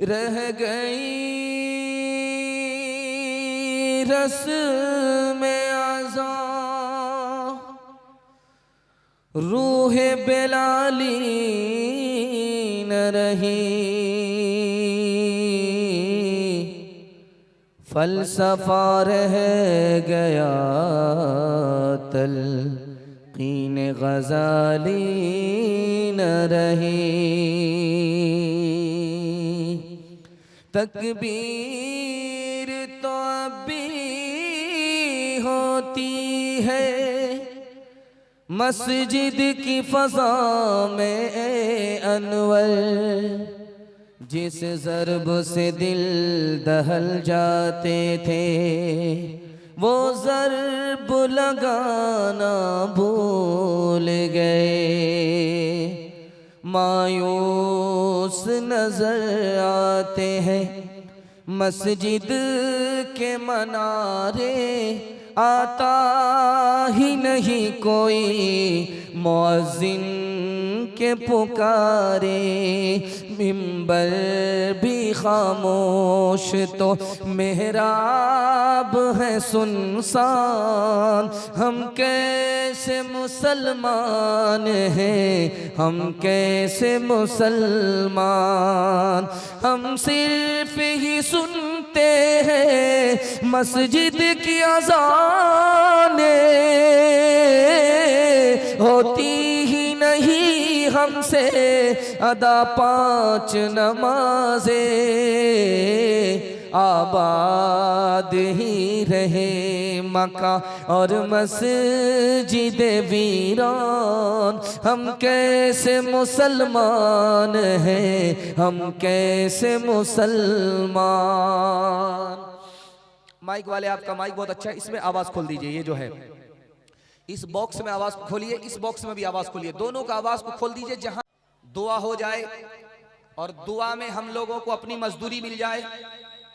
रह गई रस्म आज़ा रूह बेलाली न रही, फलसफा रह गया तलकीन गज़ाली न रही। तकबीर तो अब भी होती है मस्जिद की फ़ज़ा में अनवर, जिस ज़रब से दिल दहल जाते थे वो ज़रब लगाना भूल गए। मायूस नजर आते हैं मस्जिद के मनारे, आता ही नहीं कोई मुअज्जिन के पुकारे। मिंबर भी खामोश तो मेहराब है सुनसान, हम कैसे मुसलमान हैं, हम कैसे मुसलमान। हम सिर्फ ही सुनते हैं मस्जिद की अज़ानें, होती ही नहीं हमसे अदा पांच नमाज़ें। आबाद ही रहे मक्का और मस्जिद वीरान, हम कैसे मुसलमान हैं, हम कैसे मुसलमान। माइक वाले आपका माइक बहुत अच्छा है, इसमें आवाज़ खोल दीजिए। ये जो है इस बॉक्स में आवाज़ को खोलिए, इस बॉक्स में भी आवाज़ खोलिए, दोनों का आवाज़ को खोल दीजिए। जहां दुआ हो जाए और दुआ में हम लोगों को अपनी मजदूरी मिल जाए,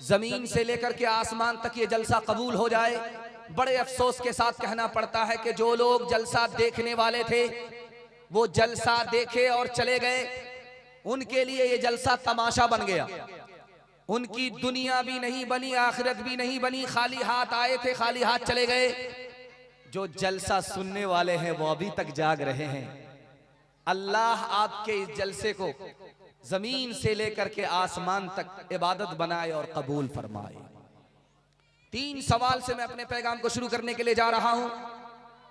ज़मीन से लेकर के आसमान तक ये जलसा कबूल हो जाए। बड़े अफसोस के साथ कहना पड़ता है कि जो लोग जलसा देखने वाले थे वो जलसा देखे और चले गए, उनके लिए ये जलसा तमाशा बन गया। उनकी दुनिया भी नहीं बनी, आखिरत भी नहीं बनी, खाली हाथ आए थे खाली हाथ चले गए। जो जलसा सुनने वाले हैं वो अभी तक जाग रहे हैं। अल्लाह आपके इस जलसे को जमीन से लेकर के आसमान तक इबादत बनाए और कबूल फरमाए। 3 सवाल से मैं अपने पैगाम को शुरू करने के लिए जा रहा हूं।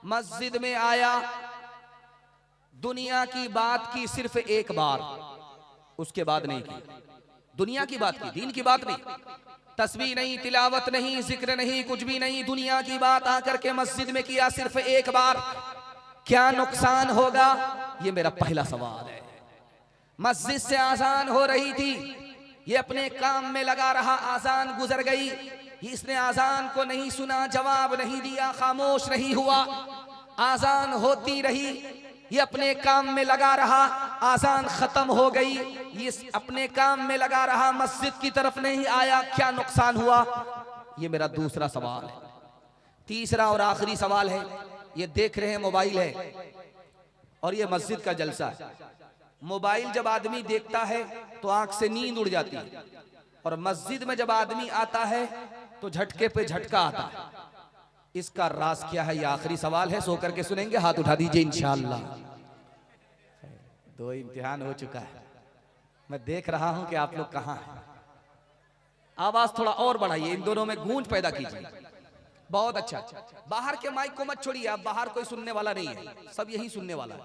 मस्जिद में आया, दुनिया की बात की सिर्फ एक बार, उसके बाद नहीं की। दुनिया की बात की, दीन की बात नहीं। तस्बीह नहीं, तिलावत नहीं, जिक्र नहीं, कुछ भी नहीं। दुनिया की बात आकर के मस्जिद में किया सिर्फ एक बार, क्या नुकसान होगा? ये मेरा पहला सवाल है। मस्जिद से आजान हो रही थी, ये अपने काम में लगा रहा, आजान गुजर गई, इसने आजान को नहीं सुना, जवाब नहीं दिया, खामोश नहीं हुआ, आजान होती रही। ये अपने काम में लगा रहा, आजान खत्म हो गई, ये अपने काम में लगा रहा, मस्जिद की तरफ नहीं आया, क्या नुकसान हुआ? ये मेरा दूसरा सवाल है। तीसरा और आखिरी सवाल है, ये देख रहे हैं मोबाइल है और ये मस्जिद का जलसा है। मोबाइल जब आदमी देखता है तो आंख से नींद उड़ जाती है, और मस्जिद में जब आदमी आता है तो झटके पे झटका आता है। इसका राज क्या है? ये आखिरी सवाल है, सो करके सुनेंगे, हाथ उठा दीजिए इंशाअल्लाह। दो इम्तिहान हो चुका है, मैं देख रहा हूं कि आप लोग कहां हैं। आवाज थोड़ा और बढ़ाइए, इन दोनों में गूंज पैदा कीजिए। बहुत अच्छा। बाहर के माइक को मत छोड़िए, अब बाहर कोई सुनने वाला नहीं है, सब यही सुनने वाला है।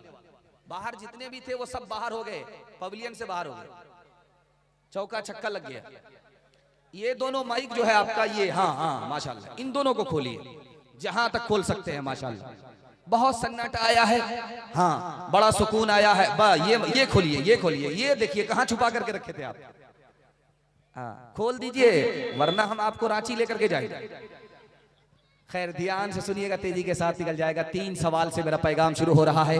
बाहर जितने भी थे वो सब बाहर हो गए, पवेलियन से बाहर हो गए, चौका छक्का लग गया। ये दोनों माइक जो है आपका, ये हाँ माशाल्लाह, इन दोनों को खोलिए जहां तक खोल सकते हैं माशाल्लाह। बहुत सन्नाटा आया है, हाँ बड़ा सुकून आया है। ये खोलिए, ये खोलिए, ये देखिए कहां छुपा करके रखे थे आप। हाँ खोल दीजिए, वरना हम आपको रांची लेकर के जाएंगे। खैर ध्यान से सुनिएगा, तेजी के साथ निकल जाएगा। 3 सवाल से मेरा पैगाम शुरू हो रहा है।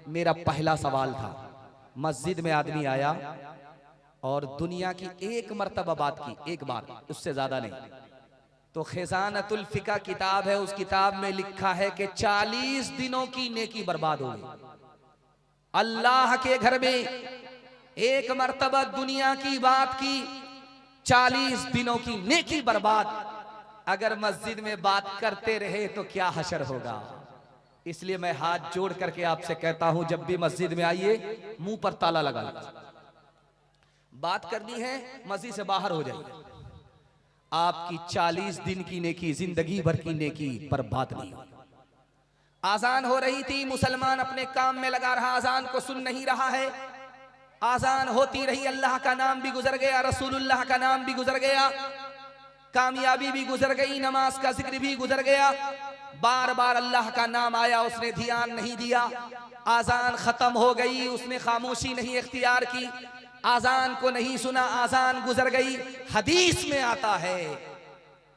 मेरा पहला सवाल था, मस्जिद में आदमी आया और दुनिया की एक मर्तबा बात की, एक बार, उससे ज्यादा नहीं। तो खिजानतुल फिका किताब है, उस किताब में लिखा है कि 40 दिनों की नेकी बर्बाद हो गई। अल्लाह के घर में एक मर्तबा दुनिया की बात की, 40 दिनों की नेकी बर्बाद। अगर मस्जिद में बात करते रहे तो क्या हशर होगा। इसलिए मैं हाथ जोड़ करके आपसे कहता हूं, जब भी मस्जिद में आइए मुंह पर ताला लगा लीजिए। बात करनी है मस्जिद से बाहर हो जाइए, आपकी 40 दिन की नेकी, जिंदगी भर की नेकी बर्बाद नहीं हो। आजान हो रही थी, मुसलमान अपने काम में लगा रहा, आजान को सुन नहीं रहा है। आजान होती रही, अल्लाह का नाम भी गुजर गया, रसूलुल्लाह का नाम भी गुजर गया, कामयाबी भी गुजर गई, नमाज का जिक्र भी गुजर गया। बार बार अल्लाह का नाम आया, उसने ध्यान नहीं दिया। आजान खत्म हो गई, उसने खामोशी नहीं इख्तियार की, आजान को नहीं सुना, आजान गुजर गई। हदीस में आता है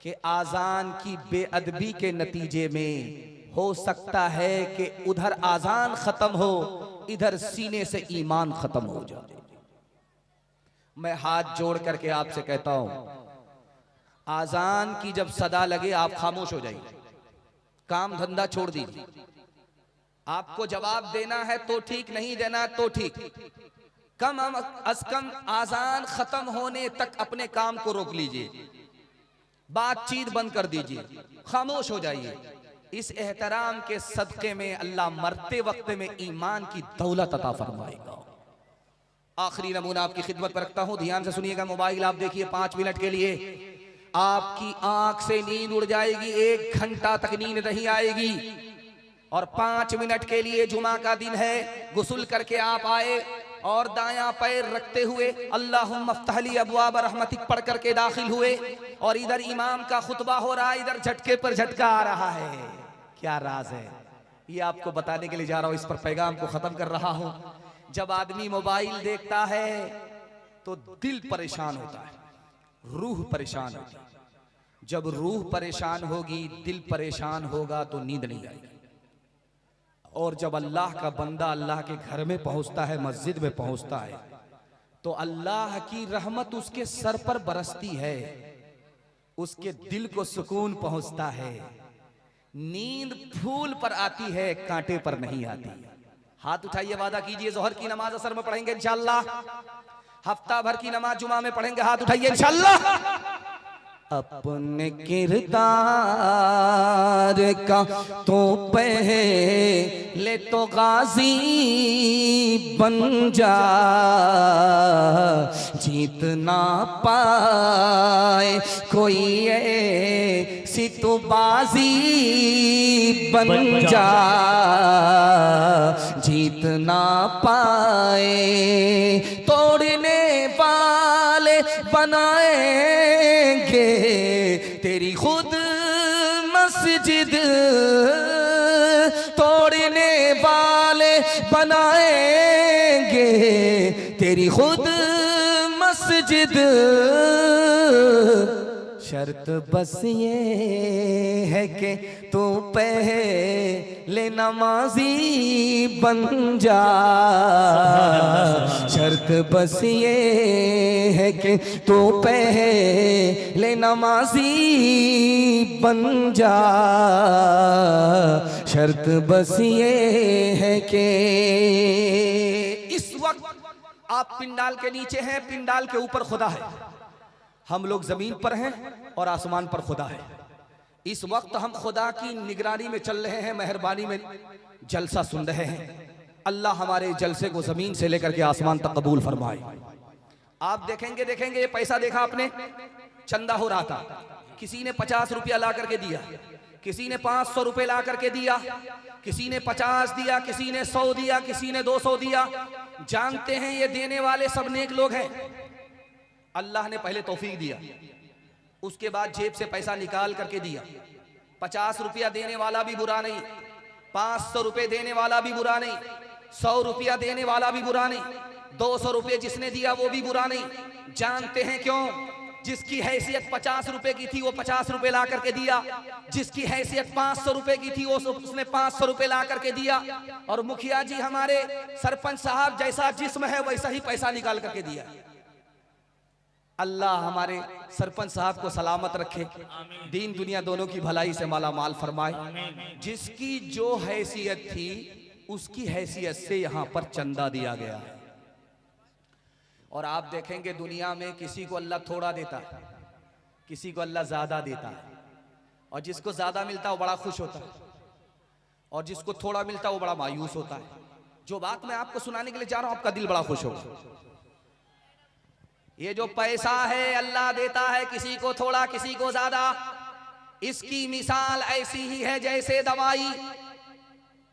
कि आजान की बेअदबी के नतीजे में हो सकता है कि उधर आजान खत्म हो, इधर सीने से ईमान खत्म हो जाए। मैं हाथ जोड़ करके आपसे कहता हूं, आजान की जब सदा लगे आप खामोश हो जाइए, काम धंधा छोड़ दीजिए। आपको जवाब देना है तो ठीक, नहीं देना तो ठीक, कम अज कम आजान खत्म होने तक अपने काम को रोक लीजिए, बातचीत बंद कर दीजिए, खामोश हो जाइए। इस एहतराम के सदके में अल्लाह मरते वक्त में ईमान की दौलत अता फरमाएगा। आखिरी नमूना आपकी खिदमत पर रखता हूं, ध्यान से सुनिएगा। मोबाइल आप देखिए, 5 मिनट के लिए आपकी आंख से नींद उड़ जाएगी, 1 घंटा तक नींद नहीं आएगी। और 5 मिनट के लिए, जुमा का दिन है, गुस्ल करके आप आए और दायां पैर रखते हुए अल्लाहुम्मा फ़्तह ली अब्वाब रहमतिक पढ़ करके दाखिल हुए, और इधर इमाम का खुतबा हो रहा है, इधर झटके पर झटका आ रहा है। क्या राज है, ये आपको बताने के लिए जा रहा हूं, इस पर पैगाम को खत्म कर रहा हूं। जब आदमी मोबाइल देखता है तो दिल परेशान होता है, रूह परेशान होती है। जब रूह परेशान होगी, दिल परेशान होगा तो नींद नहीं आएगी। और जब अल्लाह का बंदा अल्लाह के घर में पहुंचता है, मस्जिद में पहुंचता है, तो अल्लाह की रहमत उसके सर पर बरसती है, उसके दिल को सुकून पहुंचता है। नींद फूल पर आती है, कांटे पर नहीं आती। हाथ उठाइए, वादा कीजिए जोहर की नमाज असर में पढ़ेंगे इंशाअल्लाह, हफ्ता भर की नमाज जुमा में पढ़ेंगे। हाथ उठाइए इंशाअल्लाह। अपने किरदार का तो पहले तो गाजी बन जा, जीत ना पाए कोई ऐसी तो बाजी बन जा, जीत ना पाए तोड़ने वाले बनाएंगे तेरी खुद मस्जिद, तोड़ने वाले बनाएंगे तेरी खुद मस्जिद, शर्त बस ये है कि तू पहले नमाजी बन जा। शर्त बस ये है कि तू पहले नमाजी बन जा। शर्त बस ये है कि इस वक्त आप पिंडाल के नीचे हैं, पिंडाल के ऊपर खुदा है, हम लोग जमीन पर हैं और आसमान पर खुदा है। इस वक्त हम खुदा की निगरानी में चल रहे हैं, मेहरबानी में जलसा सुन रहे हैं। अल्लाह हमारे जलसे को जमीन से लेकर के आसमान तक कबूल फरमाए। आप देखेंगे ये पैसा देखा आपने, चंदा हो रहा था, किसी ने 50 रुपया ला करके दिया, किसी ने 500 रुपए ला करके दिया, किसी ने 50 दिया, किसी ने 100 दिया, किसी ने 200 दिया। जानते हैं ये देने वाले सब नेक लोग हैं। अल्लाह ने पहले तौफीक दिया, उसके बाद जेब से पैसा निकाल करके दिया। 50 रुपया देने वाला भी बुरा नहीं, 500 रुपए देने वाला भी बुरा नहीं, 100 रुपया देने वाला भी बुरा नहीं, 200 रुपये जिसने दिया वो भी बुरा नहीं। जानते हैं क्यों? जिसकी हैसियत 50 रुपए की थी वो 50 रुपए ला करके दिया, जिसकी हैसियत 500 रुपए की थी वो उसने 500 रुपए ला करके दिया। और मुखिया जी हमारे सरपंच साहब जैसा जिस्म है वैसा ही पैसा निकाल करके दिया। अल्लाह हमारे सरपंच साहब को सलामत रखे, दीन दुनिया दोनों की भलाई से माला माल फरमाए। जिसकी जो हैसियत थी उसकी हैसियत से यहाँ पर चंदा दिया गया है। और आप देखेंगे दुनिया में किसी को अल्लाह थोड़ा देता है, किसी को अल्लाह ज्यादा देता है, और जिसको ज्यादा मिलता है वो बड़ा खुश होता है, और जिसको थोड़ा मिलता है वो बड़ा मायूस होता है। जो बात मैं आपको सुनाने के लिए जा रहा हूं आपका दिल बड़ा खुश होगा। ये जो पैसा है अल्लाह देता है, किसी को थोड़ा किसी को ज्यादा। इसकी मिसाल ऐसी ही है जैसे दवाई,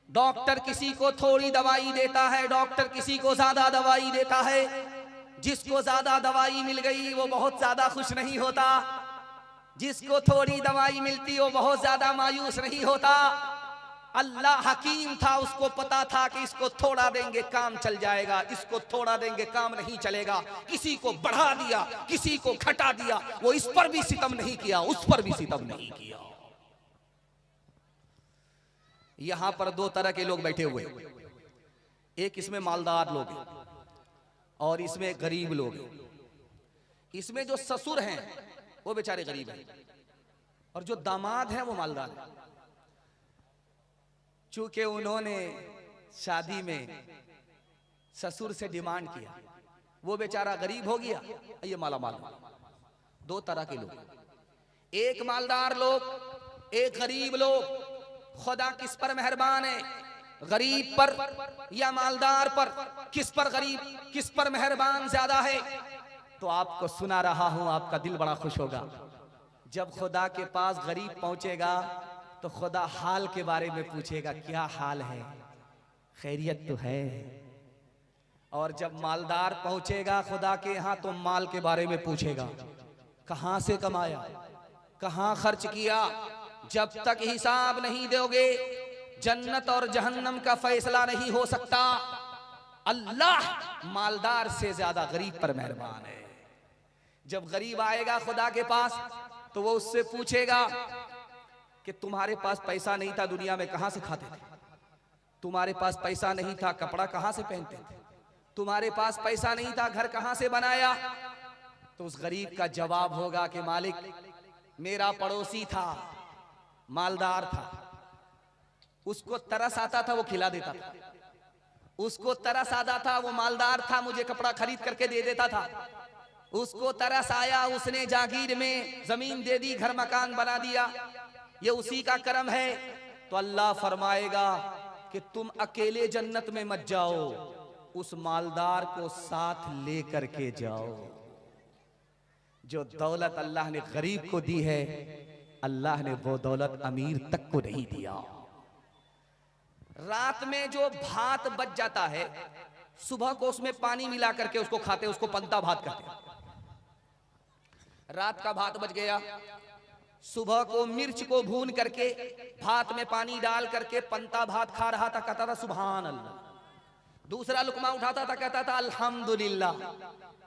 डॉक्टर किसी को थोड़ी दवाई देता है, डॉक्टर किसी को ज्यादा दवाई देता है। जिसको ज्यादा दवाई मिल गई वो बहुत ज्यादा खुश नहीं होता, जिसको थोड़ी दवाई मिलती वो बहुत ज्यादा मायूस नहीं होता। अल्लाह हकीम था, उसको पता था कि इसको थोड़ा देंगे काम चल जाएगा, इसको थोड़ा देंगे काम नहीं चलेगा। किसी को बढ़ा दिया, किसी को घटा दिया, वो इस पर भी सितम नहीं किया, उस पर भी सितम नहीं किया। यहां पर दो तरह के लोग बैठे हुए, एक इसमें मालदार लोग हैं और इसमें गरीब लोग हैं। इसमें जो ससुर हैं वो बेचारे गरीब हैं और जो दामाद हैं वो मालदार हैं। चूंकि उन्होंने शादी में ससुर से डिमांड किया, वो बेचारा गरीब हो गया, ये माला माल। दो तरह के लोग, एक मालदार लोग, एक गरीब लोग। खुदा किस पर मेहरबान है, गरीब पर या मालदार पर? किस पर गरीब, किस पर मेहरबान ज्यादा है? तो आपको सुना रहा हूं, आपका दिल बड़ा खुश होगा। जब खुदा के पास गरीब पहुंचेगा तो खुदा हाल के बारे में पूछेगा, क्या हाल है, खैरियत तो है। और जब मालदार पहुंचेगा खुदा के यहां तो माल के बारे में पूछेगा, कहां से कमाया, कहां खर्च किया। जब तक हिसाब नहीं दोगे जन्नत और जहन्नम का फैसला नहीं हो सकता। अल्लाह मालदार से ज्यादा गरीब पर मेहरबान है। जब गरीब आएगा खुदा के पास तो वो उससे पूछेगा कि तुम्हारे पास पैसा नहीं था, दुनिया में कहां से खाते थे? तुम्हारे पास पैसा नहीं था, कपड़ा कहां से पहनते थे? तुम्हारे पास पैसा नहीं था, घर कहां से बनाया? तो उस गरीब का जवाब होगा कि मालिक, मेरा पड़ोसी था, मालदार था, उसको तरस आता था वो खिला देता था, उसको तरस आता था वो मालदार था, मुझे कपड़ा खरीद करके दे देता था। उसको तरस आया, उसने जागीर में जमीन दे दी, घर मकान बना दिया, ये उसी का करम है। तो अल्लाह फरमाएगा कि तुम अकेले जन्नत में मत जाओ, उस मालदार को साथ लेकर के जाओ। जो दौलत अल्लाह ने गरीब को दी है, अल्लाह ने वो दौलत अमीर तक को नहीं दिया। रात में जो भात बच जाता है, सुबह को उसमें पानी मिला करके उसको खाते, उसको पंता भात कहते हैं। रात का भात बच गया, सुबह को मिर्च को भून करके भात में पानी डाल करके पंता भात खा रहा था, कहता था सुभान अल्लाह। दूसरा लुकमा उठाता था, कहता था अल्हम्दुलिल्लाह।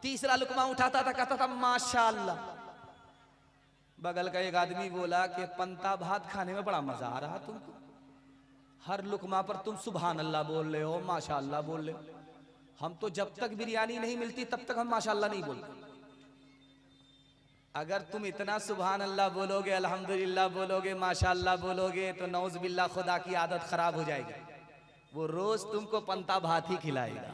तीसरा लुकमा उठाता था, कहता था माशाअल्लाह। बगल का एक आदमी बोला कि पंता भात खाने में बड़ा मजा आ रहा तुमको, हर लुकमा पर तुम सुभान अल्लाह बोल रहे हो, माशाअल्लाह बोल रहे हो। हम तो जब तक बिरयानी नहीं मिलती तब तक हम माशाअल्लाह नहीं बोलते। अगर तुम इतना सुभान अल्लाह बोलोगे, अल्हम्दुलिल्लाह बोलोगे, माशाअल्लाह बोलोगे तो नौज बिल्ला खुदा की आदत खराब हो जाएगी, वो रोज तुमको पंता भात ही खिलाएगा।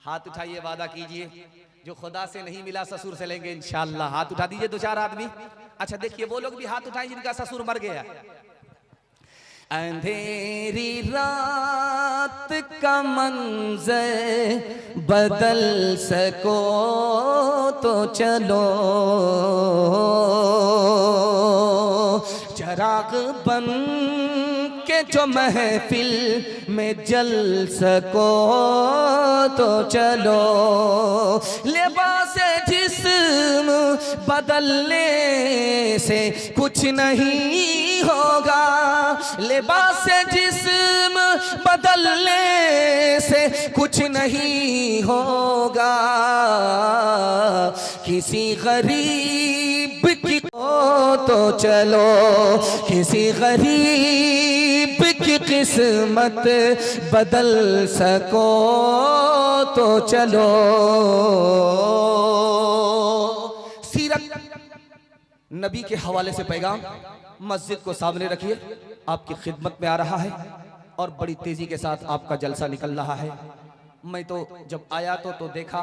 हाथ उठाइए, वादा कीजिए जो खुदा से नहीं मिला ससुर से लेंगे इंशाअल्लाह। हाथ उठा दीजिए दो चार आदमी। अच्छा देखिए वो लोग भी हाथ उठाएं जिनका ससुर मर गया। अंधेरी रात का मंजर बदल सको तो चलो, चराग बन के जो महफिल में जल सको तो चलो, लिबास जिस्म बदलने से कुछ नहीं होगा, लिबास जिस्म बदलने से कुछ नहीं होगा, किसी गरीब की तो चलो, किसी गरीब की किस्मत बदल सको तो चलो। सीरत नबी के हवाले से पैगाम मस्जिद को सामने रखिए, आपकी खिदमत में आ रहा है और बड़ी तेजी के साथ आपका जलसा निकल रहा है। मैं तो जब आया तो देखा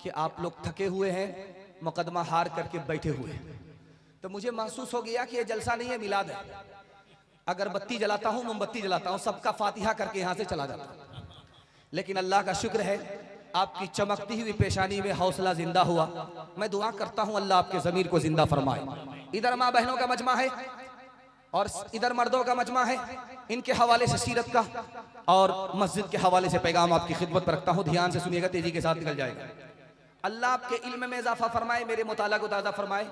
कि आप लोग थके हुए हैं, मुकदमा हार करके बैठे हुए हैं, तो मुझे महसूस हो गया कि ये जलसा नहीं है, मिलाद है। अगरबत्ती जलाता हूँ, मोमबत्ती जलाता हूँ, सबका फातिहा करके यहाँ से चला जाता हूँ। लेकिन अल्लाह का शुक्र है आपकी चमकती हुई पेशानी में हौसला जिंदा हुआ। मैं दुआ करता हूँ अल्लाह आपके ज़मीर को जिंदा फरमाए। इधर माँ बहनों का मजमा है और इधर मर्दों का मजमा है, इनके हवाले से सीरत का और मस्जिद के हवाले से पैगाम आपकी खिदमत पर रखता हूँ। ध्यान से सुनिएगा, तेजी के साथ निकल जाएगा। अल्लाह आपके इल्म में इजाफा फरमाए, मेरे मुताला को ताज़ा फरमाए।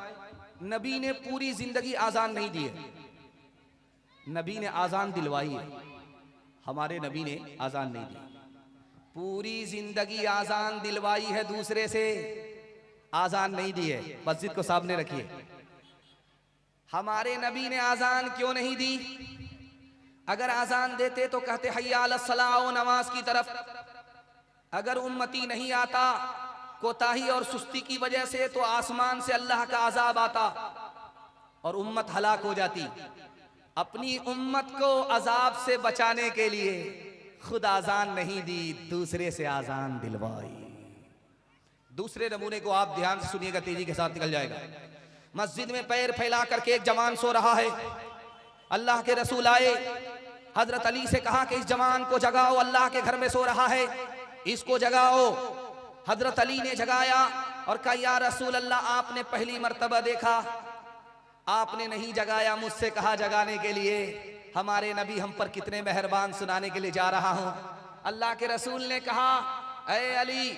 नबी ने पूरी जिंदगी आजान नहीं दी है, नबी ने आजान दिलवाई है। हमारे नबी ने आजान नहीं दी, पूरी जिंदगी आजान दिलवाई है, दूसरे से आजान नहीं दी है। मस्जिद को सामने रखिए। हमारे नबी ने आजान क्यों नहीं दी? अगर आजान देते तो कहते हय्या अलस सलाह, नमाज की तरफ। अगर उम्मती नहीं आता कोताही और सुस्ती की वजह से तो आसमान से अल्लाह का अजाब आता और उम्मत हलाक हो जाती। अपनी उम्मत को अजाब से बचाने के लिए खुद आजान नहीं दी, दूसरे से आजान दिलवाई। दूसरे नमूने को आप ध्यान से सुनिएगा, तेजी के साथ निकल जाएगा। मस्जिद में पैर फैला करके एक जवान सो रहा है। अल्लाह के रसूल आए, हजरत अली से कहा कि इस जवान को जगाओ, अल्लाह के घर में सो रहा है, इसको जगाओ। हजरत अली ने जगाया और कहा या रसूल अल्लाह, आपने पहली मर्तबा देखा, आपने नहीं जगाया, मुझसे कहा जगाने के लिए। हमारे नबी हम पर कितने मेहरबान, सुनाने के लिए जा रहा हूं। अल्लाह के रसूल ने कहा ऐ अली,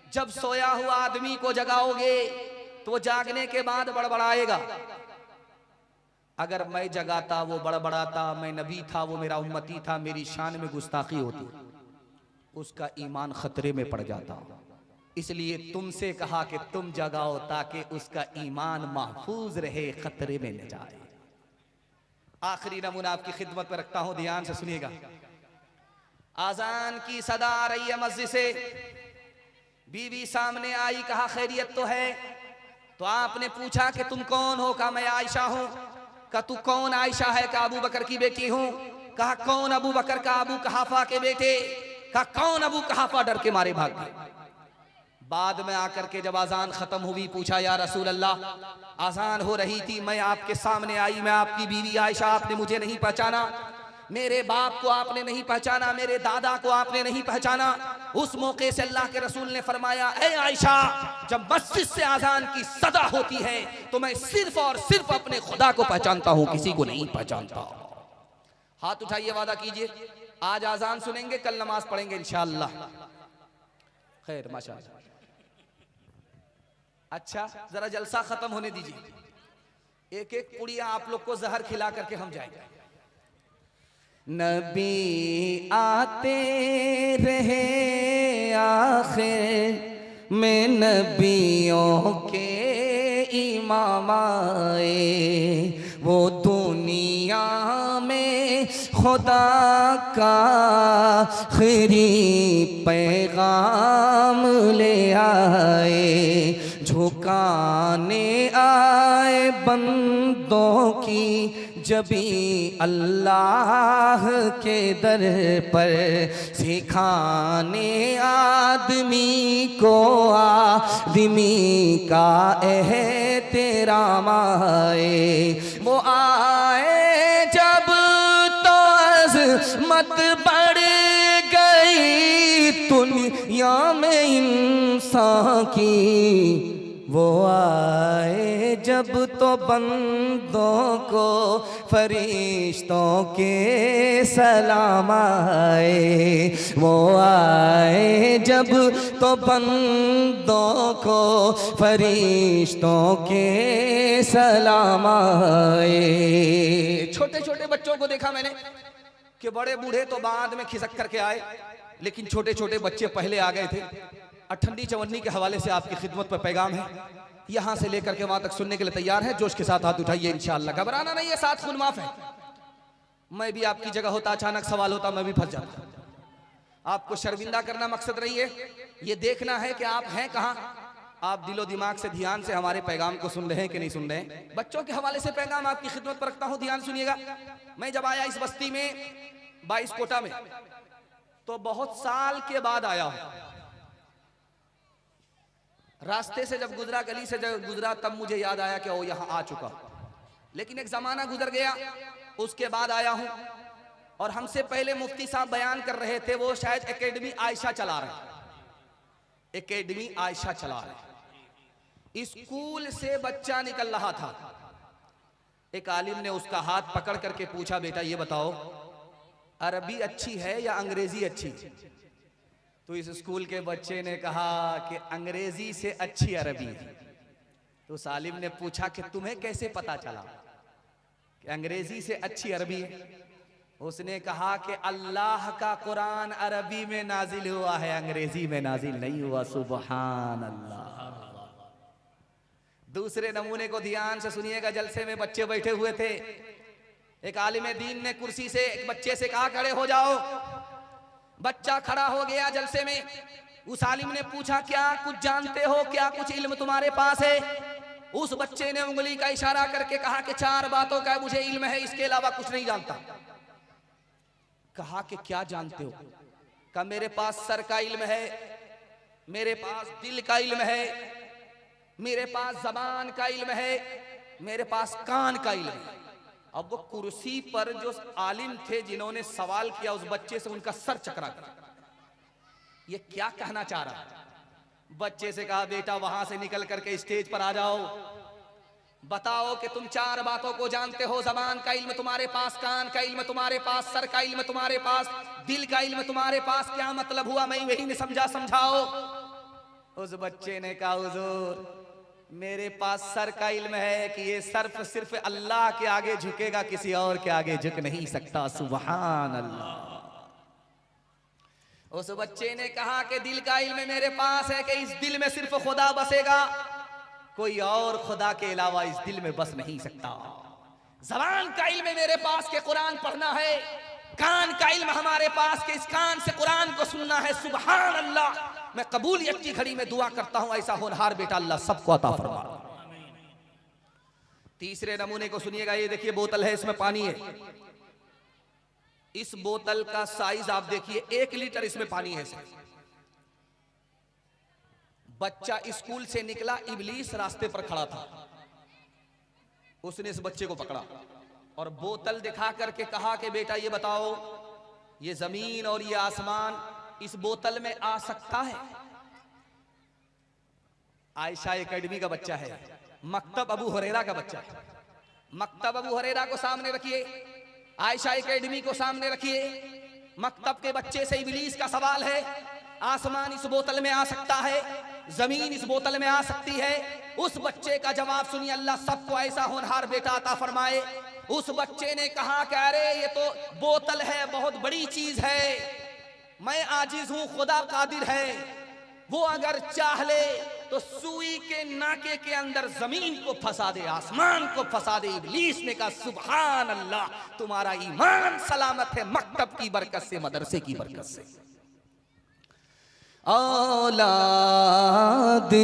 जब सोया हुआ आदमी को जगाओगे तो वो जागने के बाद बड़बड़ाएगा। अगर मैं जगाता वो बड़बड़ाता, मैं नबी था, वो मेरा उम्मती था, मेरी शान में गुस्ताखी होती, उसका ईमान खतरे में पड़ जाता। इसलिए तुमसे कहा कि तुम जगाओ ताकि उसका ईमान महफूज रहे, खतरे में न जाए। आखिरी नमूना आपकी खिदमत में रखता हूं, ध्यान से सुनिएगा। आजान की सदा आ रही है मस्जिद से। बीवी सामने आई, कहा खैरियत तो है? तो आपने पूछा कि तुम कौन हो? कहा मैं आयशा हूं। कहा तू कौन आयशा है? कहा अबू बकर की बेटी हूं। कहा कौन अबू बकर? का अबू कहाफा के बेटे। कहा कौन अबू कहाफा? डर के मारे भाग गए। बाद में आकर के जब आजान खत्म हुई, पूछा या रसूल अल्लाह, आजान हो रही थी, मैं आपके सामने आई, मैं आपकी बीवी आयशा, आपने मुझे नहीं पहचाना, मेरे बाप को आपने नहीं पहचाना, मेरे दादा को आपने नहीं पहचाना। उस मौके से अल्लाह के रसूल ने फरमाया ए आयशा, जब मस्जिद से आजान की सदा होती है तो मैं सिर्फ और सिर्फ अपने खुदा को पहचानता हूं, किसी को नहीं पहचानता। हाथ उठाइए, वादा कीजिए आज आजान सुनेंगे, कल नमाज पढ़ेंगे इंशाअल्लाह। खैर माशाअल्लाह। अच्छा जरा जलसा खत्म होने दीजिए, एक एक पुड़िया आप लोग को जहर खिला करके हम जाएंगे। नबी आते रहे आखिर में नबियों के इमाम आए, वो दुनिया में खुदा का आखिरी पैगाम ले आए, झुकाने आए बंदों की जबी अल्लाह के दर पर, सिखाने आदमी को आदमी का एहतराम आए। वो आए जब तो अज़मत बढ़ गई दुनिया में इंसान की, वो आए जब तो बंदों को फरिश्तों के सलाम आए, वो आए जब तो बंदों को फरिश्तों के सलाम आए। छोटे छोटे बच्चों को देखा मैंने कि बड़े बूढ़े तो बाद में खिसक करके आए, लेकिन छोटे छोटे बच्चे पहले आ गए थे। ठंडी चवन्नी के हवाले से आपकी खिदमत पर पैगाम है, यहां से लेकर के वहां तक सुनने के लिए तैयार है। जोश के साथ हाथ उठाइए, इंशाअल्लाह। घबराना नहीं है, साथ खून माफ है। मैं भी आपकी जगह होता, अचानक सवाल होता, मैं भी फंस जाता। आपको शर्मिंदा करना मकसद नहीं है, ये देखना है कि आप हैं कहां। आप दिलो दिमाग से ध्यान से हमारे पैगाम को सुन रहे हैं कि नहीं सुन रहे हैं। बच्चों के हवाले से पैगाम आपकी खिदमत पर रखता हूं, ध्यान सुनिएगा। मैं जब आया इस बस्ती में 22 कोटा में, तो बहुत साल के बाद आया हूं। रास्ते से जब गुजरा, गली से जब गुजरा, तब मुझे याद आया कि ओ यहाँ आ चुका। लेकिन एक जमाना गुजर गया, उसके बाद आया हूं। और हमसे पहले मुफ्ती साहब बयान कर रहे थे, वो शायद एकेडमी आयशा चला रहे, एकेडमी आयशा चला रहे। स्कूल से बच्चा निकल रहा था, एक आलिम ने उसका हाथ पकड़ करके पूछा, बेटा ये बताओ अरबी अच्छी है या अंग्रेजी अच्छी? तो इस स्कूल के बच्चे ने कहा कि अंग्रेजी से अच्छी अरबी है। तो उस आलिम ने पूछा कि तुम्हें कैसे पता चला कि अंग्रेजी से अच्छी अरबी है? उसने कहा कि अल्लाह का कुरान अरबी में नाजिल हुआ है, अंग्रेजी में नाजिल नहीं हुआ। सुबहान अल्लाह। दूसरे नमूने को ध्यान से सुनिएगा। जलसे में बच्चे बैठे हुए थे, एक आलिम दीन ने कुर्सी से एक बच्चे से कहा खड़े हो जाओ। बच्चा खड़ा हो गया जलसे में। उस आलिम ने पूछा क्या कुछ जानते हो, क्या कुछ इल्म तुम्हारे पास है? उस बच्चे ने उंगली का इशारा करके कहा कि 4 बातों का मुझे इल्म है, इसके अलावा कुछ नहीं जानता। कहा कि क्या जानते हो? कहा मेरे पास सर का इल्म है, मेरे पास दिल का इल्म है, मेरे पास जबान का इल्म है, मेरे पास कान का इल्म है। अब वो कुर्सी पर जो आलिम थे जिन्होंने सवाल किया उस बच्चे से, उनका सर चकरा गया। ये क्या कहना चाह रहा है? बच्चे से कहा बेटा वहां से निकल करके स्टेज पर आ जाओ, बताओ कि तुम 4 बातों को जानते हो। जबान का इल्म तुम्हारे पास, कान का इल्म तुम्हारे पास, सर का इल्म तुम्हारे पास, दिल का इल्म तुम्हारे पास, क्या मतलब हुआ? मैं वही नहीं समझा, समझाओ। उस बच्चे ने कहा हुजूर मेरे पास सर का इल्म है कि ये सर्फ सिर्फ अल्लाह के आगे झुकेगा, किसी और के आगे झुक नहीं सकता। सुभान अल्लाह। उस बच्चे ने कहा कि दिल का इल्म मेरे पास है कि इस दिल में सिर्फ खुदा बसेगा, कोई और खुदा के अलावा इस दिल में बस नहीं सकता। ज़बान का इल्म मेरे पास के कुरान पढ़ना है, कान का इल्म हमारे पास के इस कान से कुरान को सुनना है। सुभान अल्लाह। मैं कबूलियत की घड़ी में दुआ करता हूं, ऐसा होनहार बेटा अल्लाह सबको अता फरमा। तीसरे नमूने को सुनिएगा। ये देखिए बोतल है, इसमें पानी है। इस बोतल का साइज आप देखिए, 1 लीटर इसमें पानी है। बच्चा स्कूल से निकला, इब्लीस रास्ते पर खड़ा था, उसने इस बच्चे को पकड़ा और बोतल दिखा करके कहा कि बेटा ये बताओ, ये जमीन और ये आसमान इस बोतल में आ सकता है? आयशा एकेडमी का बच्चा है, मकतब अबू हुरैरा का बच्चा है। मकतब अबू हुरैरा को सामने रखिए, आयशा एकेडमी को सामने रखिए। मकतब के बच्चे से इब्लीस का सवाल है, आसमान इस बोतल में आ सकता है, जमीन इस बोतल में आ सकती है? उस बच्चे का जवाब सुनिए, अल्लाह सबको ऐसा होनहार बेटा अता फरमाए। उस बच्चे ने कहा कि अरे ये तो बोतल है, बहुत बड़ी चीज है, मैं आजिज हूं, खुदा कादिर है, वो अगर चाह ले तो सुई के नाके के अंदर जमीन को फंसा दे, आसमान को फंसा दे। इब्लीस ने कहा सुभान अल्लाह, तुम्हारा ईमान सलामत है मकतब की बरकत से, मदरसे की बरकत से। औलाद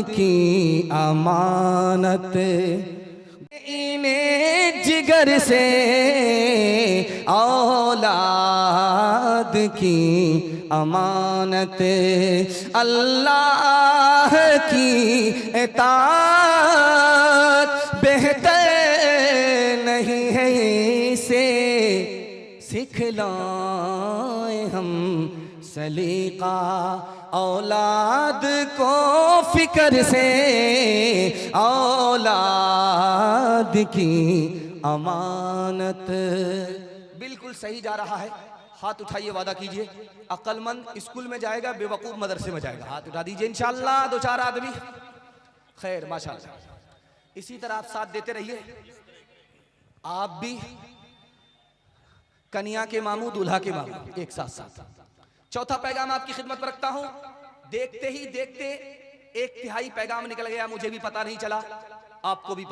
की अमानत इन्हें जिगर से, औलाद की अमानत अल्लाह की इताअत बेहतर नहीं है, इसे सिखलाए हम सलीका। औलाद को फिक्र से, औलाद की अमानत। बिल्कुल सही जा रहा है, हाथ उठाइए, वादा कीजिए। अक्लमंद स्कूल में जाएगा, बेवकूफ मदरसे में जाएगा। हाथ उठा दीजिए इंशाअल्लाह, 2-4 आदमी। खैर माशाअल्लाह, इसी तरह आप साथ देते रहिए। आप भी कन्या के मामू, दूल्हा के मामू, एक साथ साथ। चौथा पैगाम आपकी खिदमत में रखता हूं। देखते ही देखते 1/3 पैगाम निकल गया, मुझे भी पता नहीं चला, आपको भी पता